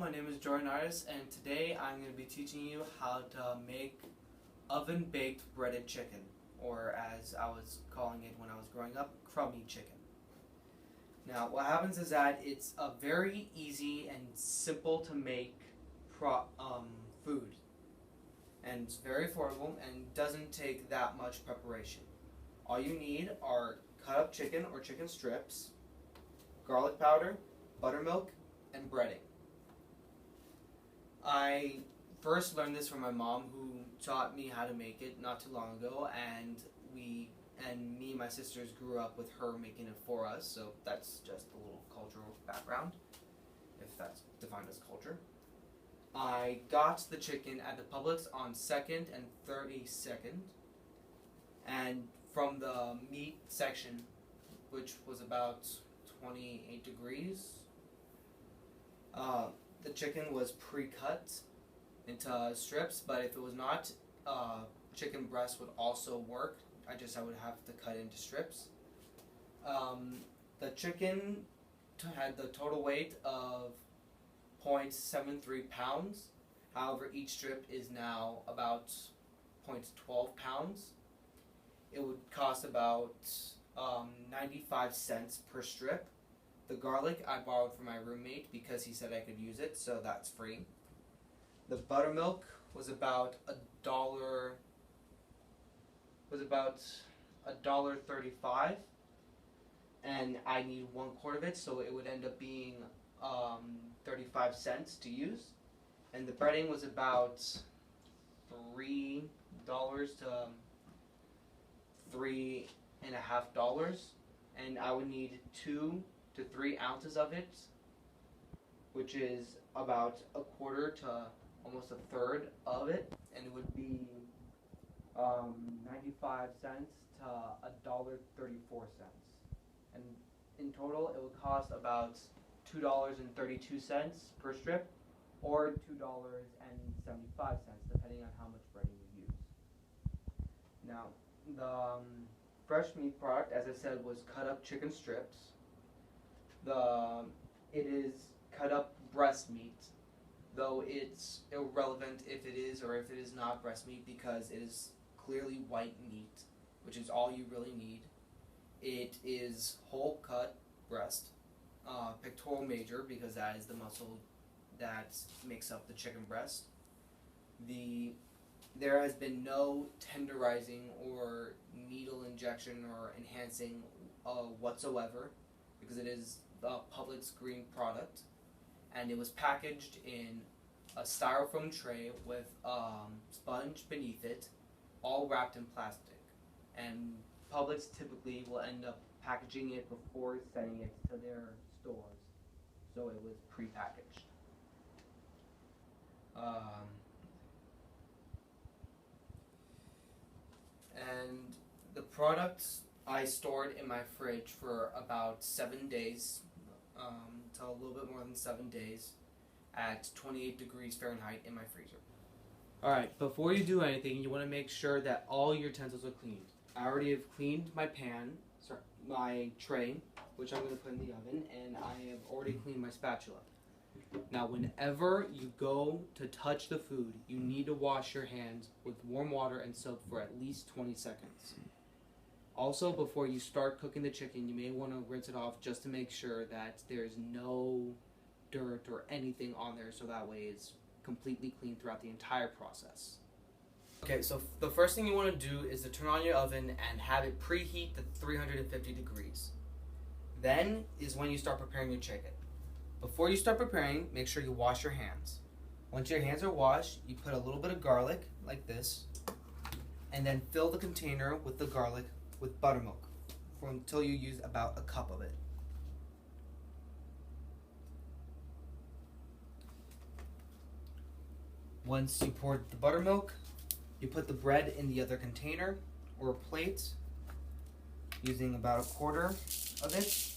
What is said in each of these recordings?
my name is Jordan Artis, and today I'm going to be teaching you how to make oven-baked breaded chicken, or as I was calling it when I was growing up, crummy chicken. Now, what happens is that it's a very easy and simple to make food, and it's very affordable and doesn't take that much preparation. All you need are cut up chicken or chicken strips, garlic powder, buttermilk, and breading. I first learned this from my mom, who taught me how to make it not too long ago, and me and my sisters grew up with her making it for us, so that's just a little cultural background, if that's defined as culture. I got the chicken at the Publix on 2nd and 32nd, and from the meat section, which was about 28 degrees, the chicken was pre-cut into strips, but if it was not, chicken breast would also work. I would have to cut into strips. The chicken had the total weight of 0.73 pounds. However, each strip is now about 0.12 pounds. It would cost about 95 cents per strip. The garlic I borrowed from my roommate because he said I could use it, so that's free. The buttermilk was about $1.35, and I need 1/4 of it, so it would end up being 35 cents to use. And the breading was about $3 to $3.50, and I would need 2 to 3 ounces of it, which is about 1/4 to almost 1/3 of it, and it would be 95 cents to $1.34, and in total it would cost about $2.32 per strip, or $2.75 depending on how much breading you use. Now, the fresh meat product, as I said, was cut up chicken strips. It is cut up breast meat, though it's irrelevant if it is or if it is not breast meat, because it is clearly white meat, which is all you really need. It is whole cut breast, pectoral major, because that is the muscle that makes up the chicken breast. There has been no tenderizing or needle injection or enhancing whatsoever, because it is the Publix green product, and it was packaged in a styrofoam tray with sponge beneath it, all wrapped in plastic. And Publix typically will end up packaging it before sending it to their stores, so it was pre-packaged. And the products I stored in my fridge for about 7 days, to a little bit more than 7 days, at 28 degrees Fahrenheit in my freezer. Alright, before you do anything, you want to make sure that all your utensils are cleaned. I already have cleaned my my tray, which I'm going to put in the oven, and I have already cleaned my spatula. Now, whenever you go to touch the food, you need to wash your hands with warm water and soap for at least 20 seconds. Also, before you start cooking the chicken, you may want to rinse it off just to make sure that there's no dirt or anything on there, so that way it's completely clean throughout the entire process. Okay, so the first thing you want to do is to turn on your oven and have it preheat to 350 degrees. Then is when you start preparing your chicken. Before you start preparing, make sure you wash your hands. Once your hands are washed, you put a little bit of garlic, like this, and then fill the container with the garlic with buttermilk until you use about a cup of it. Once you pour the buttermilk, you put the bread in the other container or a plate, using about 1/4 of it.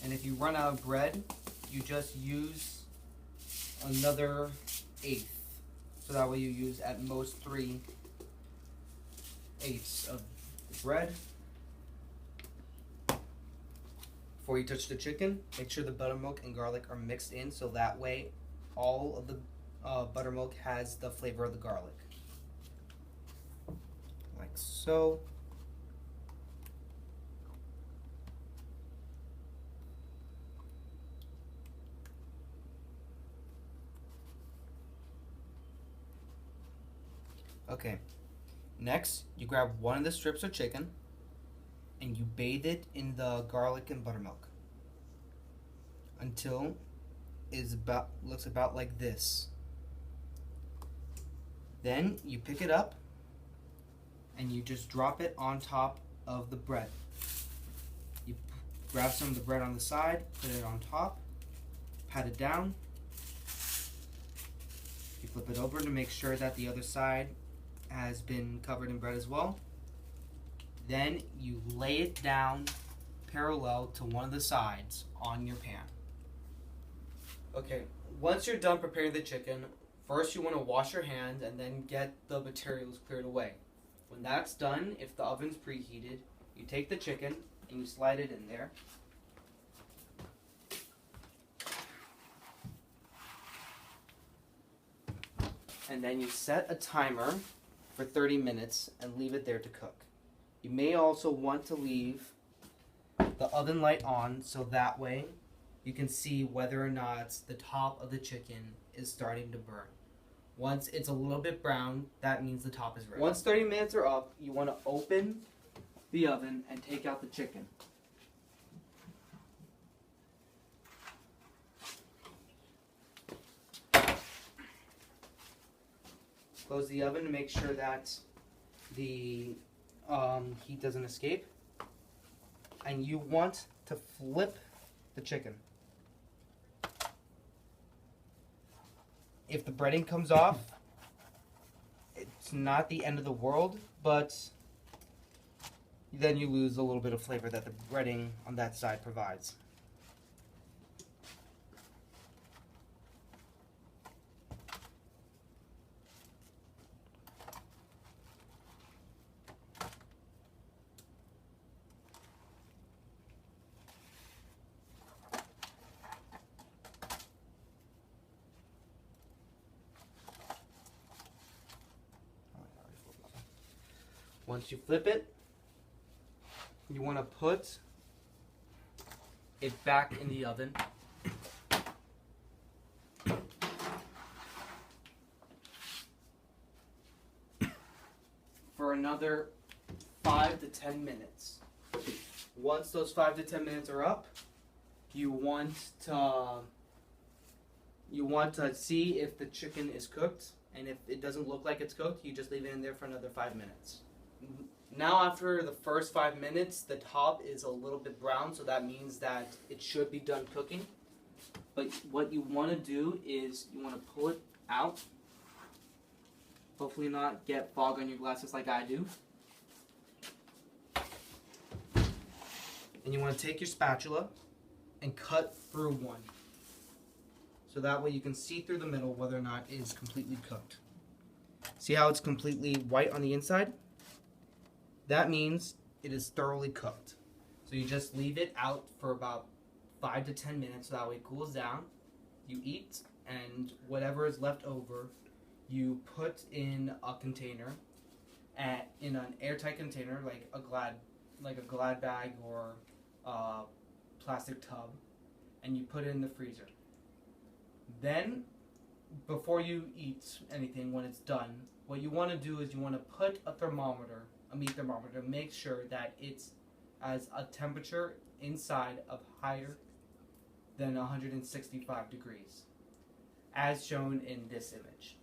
And if you run out of bread, you just use another 1/8. So that way you use at most 3/8 of the bread. Before you touch the chicken, make sure the buttermilk and garlic are mixed in, so that way all of the buttermilk has the flavor of the garlic. Like so. Okay, next you grab one of the strips of chicken and you bathe it in the garlic and buttermilk until looks about like this. Then you pick it up and you just drop it on top of the bread. You grab some of the bread on the side, put it on top, pat it down. You flip it over to make sure that the other side has been covered in bread as well. Then you lay it down parallel to one of the sides on your pan. Okay, once you're done preparing the chicken, first you want to wash your hands and then get the materials cleared away. When that's done, if the oven's preheated, you take the chicken and you slide it in there. And then you set a timer for 30 minutes and leave it there to cook. You may also want to leave the oven light on so that way you can see whether or not the top of the chicken is starting to burn. Once it's a little bit brown, that means the top is ready. Once 30 minutes are up, you want to open the oven and take out the chicken. Close the oven to make sure that the heat doesn't escape. And you want to flip the chicken. If the breading comes off, it's not the end of the world, but then you lose a little bit of flavor that the breading on that side provides. Once you flip it, you want to put it back in the oven. For another 5 to 10 minutes. Once those 5 to 10 minutes are up, you want to see if the chicken is cooked, and if it doesn't look like it's cooked, you just leave it in there for another 5 minutes. Now after the first 5 minutes, the top is a little bit brown, so that means that it should be done cooking. But what you want to do is you want to pull it out. Hopefully not get fog on your glasses like I do. And you want to take your spatula and cut through one. So that way you can see through the middle whether or not it is completely cooked. See how it's completely white on the inside? That means it is thoroughly cooked. So you just leave it out for about 5 to 10 minutes so that way it cools down. You eat, and whatever is left over, you put in a container, in an airtight container like a Glad bag or a plastic tub, and you put it in the freezer. Then, before you eat anything, when it's done, what you want to do is you want to put a meat thermometer, to make sure that it's as a temperature inside of higher than 165 degrees, as shown in this image.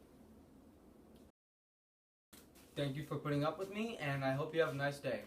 Thank you for putting up with me, and I hope you have a nice day.